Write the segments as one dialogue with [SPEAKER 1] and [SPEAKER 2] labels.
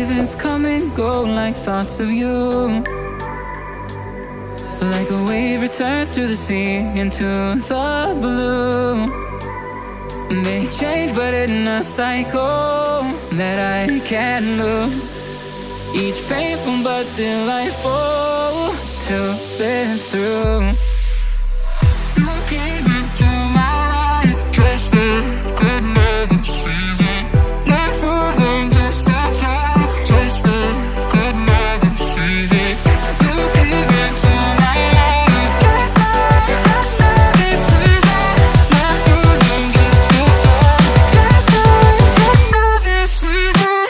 [SPEAKER 1] seasons come and go like thoughts of you. Like a wave returns to the sea, into the blue. They change but in a cycle that I can't lose. Each painful but delightful to live through. You came into my life just like another season. Not for them, just in time, just like another season. You came into my life just like another season. Not for them, just in time, just like another season.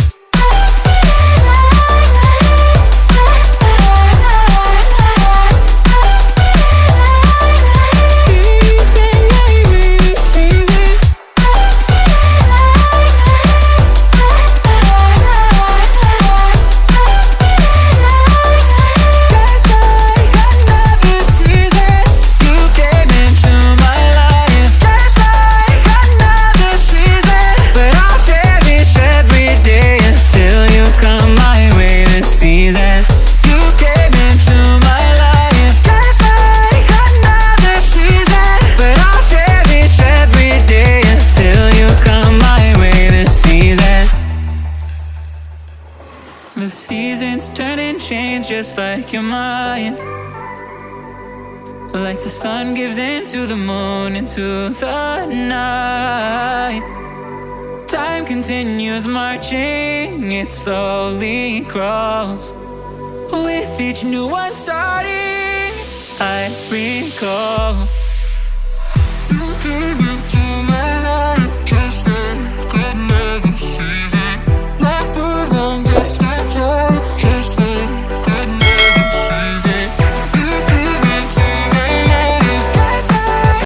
[SPEAKER 1] The seasons turn and change just like your mind. Like the sun gives into the moon, into the night. Time continues marching, it slowly crawls. With each new one starting, I recall